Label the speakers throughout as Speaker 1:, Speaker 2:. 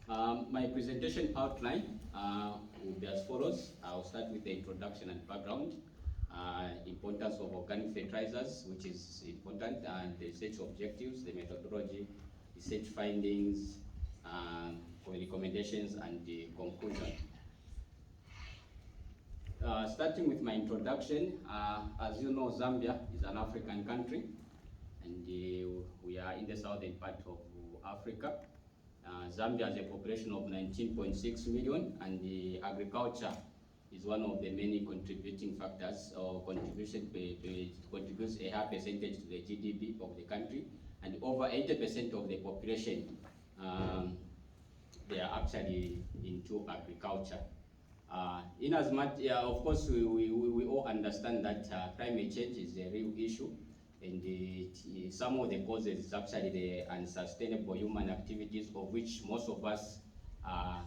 Speaker 1: My presentation outline will be as follows. I'll start with the introduction and background, importance of organic fertilizers, which is important, and the research objectives, the methodology, research findings, recommendations, and the conclusion. Starting with my introduction, as you know, Zambia is an African country, and we are in the southern part of Africa. Zambia has a population of 19.6 million, and the agriculture is one of the many contributing factors or contribution contributes a high percentage to the GDP of the country, and over 80% of the population they are actually into agriculture. In as much, of course, we all understand that climate change is a real issue, and some of the causes is actually the unsustainable human activities, of which most of us are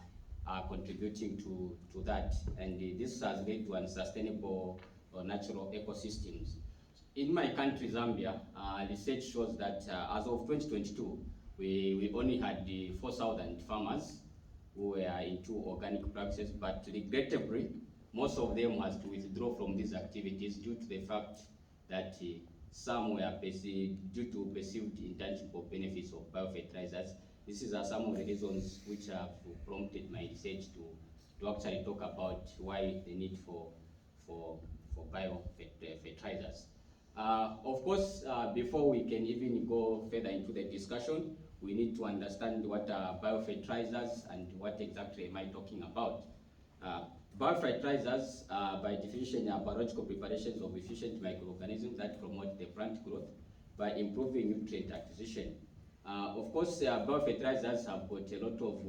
Speaker 1: contributing to that, and this has led to unsustainable natural ecosystems. In my country, Zambia, research shows that as of 2022, we only had 4,000 farmers who were into organic practices, but regrettably, most of them has to withdraw from these activities due to the fact that some were due to perceived intangible benefits of biofertilizers. This is some of the reasons which have prompted my research to actually talk about why the need for biofertilizers. Of course, before we can even go further into the discussion, we need to understand what are biofertilizers and what exactly am I talking about. Biofertilizers, by definition, are biological preparations of efficient microorganisms that promote the plant growth by improving nutrient acquisition. Of course, biofertilizers have got a lot of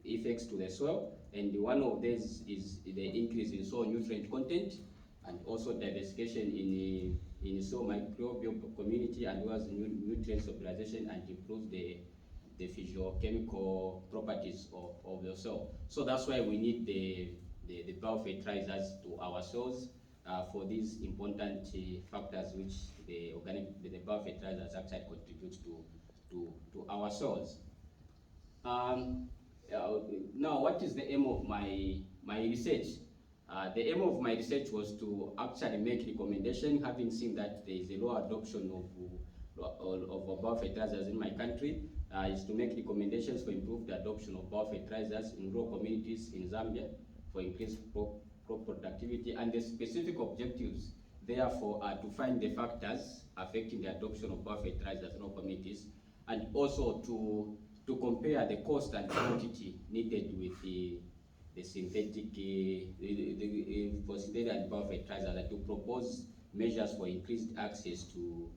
Speaker 1: effects to the soil, and one of these is the increase in soil nutrient content, and also diversification in soil microbial community, and well as nutrient stabilization, and improves the physiochemical properties of the soil. So that's why we need the biofertilizers to our soils for these important factors which the biofertilizers actually contribute to our soils. Now, what is the aim of my research? The aim of my research was to actually make recommendation, having seen that there is a low adoption of biofertilizers in my country, is to make recommendations for improved adoption of biofertilizers in rural communities in Zambia for increased crop productivity, and the specific objectives therefore are to find the factors affecting the adoption of biofertilizers in rural communities, and also to compare the cost and quantity needed with the synthetic for synthetic and biofertilizers, and to propose measures for increased access to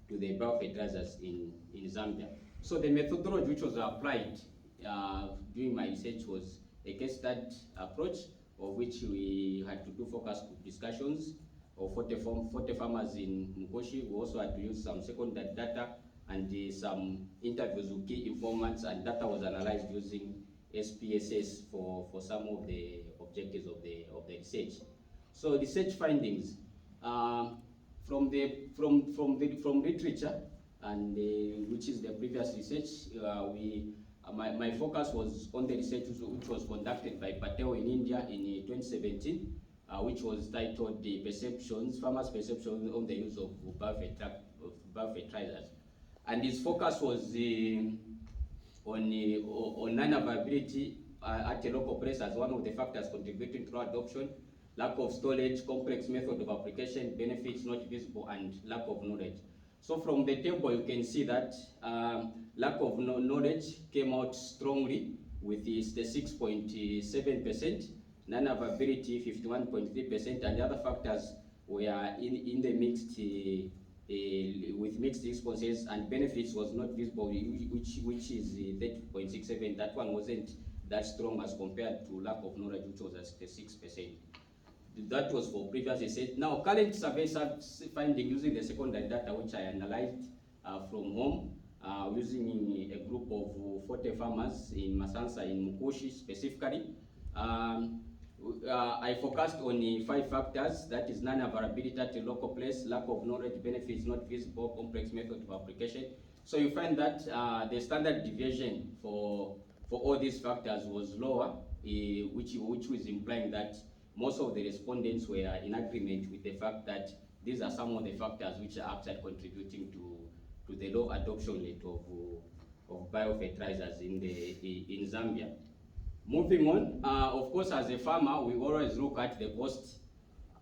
Speaker 1: the biofertilizers in Zambia. So the methodology which was applied during my research was a case study approach, of which we had to do focus group discussions of 40 farmers in Mukoshi. We also had to use some secondary data and some interviews with key informants, and data was analyzed using SPSS for some of the objectives of the research. So research findings from literature, and which is the previous research, my focus was on the research which was conducted by Patel in India in 2017, which was titled "The Farmers' Perceptions on the Use of Biofertilizers," and its focus was on non-availability at a local place as one of the factors contributing to adoption, lack of storage, complex method of application, benefits not visible, and lack of knowledge. So from the table you can see that lack of knowledge came out strongly with the 6.7%, non-availability 51.3%, and the other factors were in the mixed with mixed responses, and benefits was not visible, which is 30.67. That one wasn't that strong as compared to lack of knowledge, which was at 6%. That was for previous research. Now, current survey finding using the secondary data, which I analyzed from home, using a group of 40 farmers in Masansa in Mukoshi specifically. I focused on 5 factors, that is non-availability at a local place, lack of knowledge, benefits not visible, complex method of application, So you find that the standard deviation for all these factors was lower, which was implying that most of the respondents were in agreement with the fact that these are some of the factors which are actually contributing to the low adoption rate of biofertilizers in Zambia. Moving on, of course, as a farmer, we always look at the cost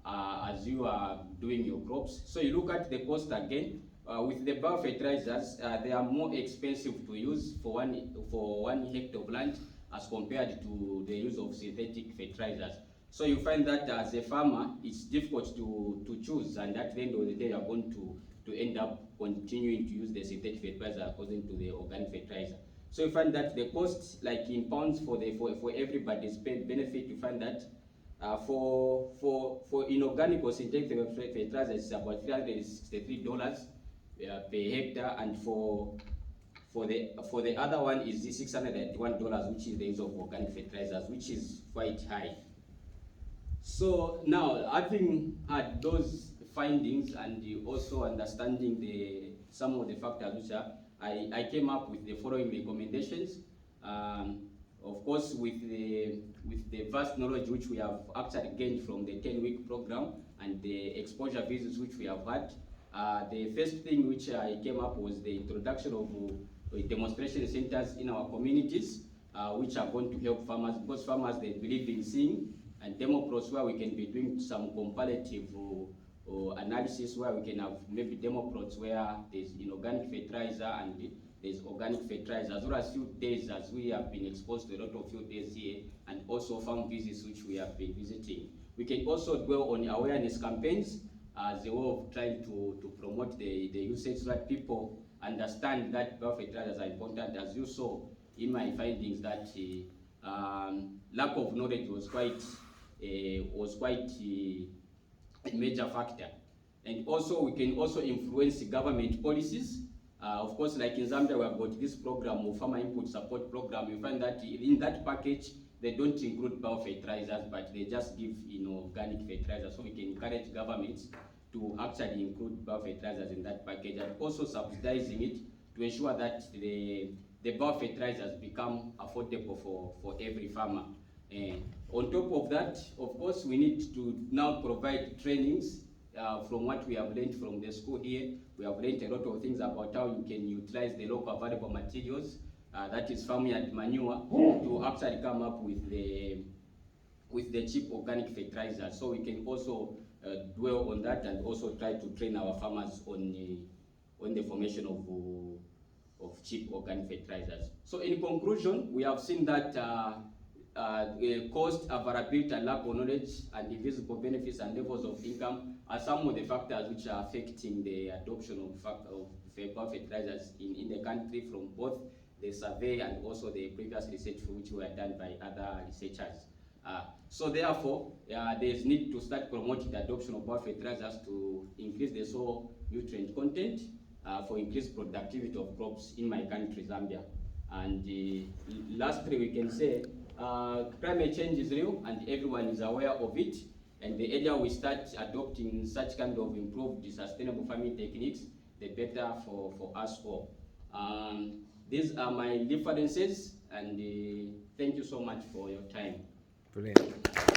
Speaker 1: as you are doing your crops. So you look at the cost again. With the biofertilizers, they are more expensive to use for one hectare of land as compared to the use of synthetic fertilizers. So you find that as a farmer, it's difficult to choose, and at the end of the day, you are going to end up continuing to use the synthetic fertilizer according to the organic fertilizer. So you find that the cost, like in pounds for everybody's benefit, you find that for inorganic or synthetic fertilizer, it's about $363 per hectare, and for the other one is $601, which is the use of organic fertilizers, which is quite high. So now, having had those findings and also understanding some of the factors which are, I came up with the following recommendations. Of course, with the vast knowledge which we have actually gained from the 10-week program and the exposure visits which we have had, the first thing which I came up was the introduction of demonstration centers in our communities, which are going to help farmers, because farmers, they believe in seeing, and demo plots where we can be doing some comparative analysis, where we can have maybe demo plots where there's inorganic fertilizer and there's organic fertilizer, as well as field days, as we have been exposed to a lot of field days here, and also farm visits which we have been visiting. We can also dwell on awareness campaigns as a way of trying to promote the usage, so that people understand that biofertilizers are important. As you saw in my findings, that lack of knowledge was quite a major factor. And also, we can also influence government policies. Of course, like in Zambia, we have got this program of farmer input support program. You find that in that package, they don't include biofertilizers, but they just give organic fertilizers. So we can encourage governments to actually include biofertilizers in that package, and also subsidizing it to ensure that the biofertilizers become affordable for every farmer. On top of that, of course, we need to now provide trainings. From what we have learned from the school here, we have learned a lot of things about how you can utilize the local available materials, that is farmyard manure, to actually come up with the cheap organic fertilizer. So we can also dwell on that, and also try to train our farmers on the formation of cheap organic fertilizers. So in conclusion, we have seen that cost, availability, and lack of knowledge, and invisible benefits and levels of income are some of the factors which are affecting the adoption of biofertilizers in the country, from both the survey and also the previous research which were done by other researchers. So therefore, there is need to start promoting the adoption of biofertilizers to increase the soil nutrient content, for increased productivity of crops in my country, Zambia. And lastly, we can say climate change is real, and everyone is aware of it. And the earlier we start adopting such kind of improved sustainable farming techniques, the better for us all. These are my references, and thank you so much for your time.
Speaker 2: Brilliant.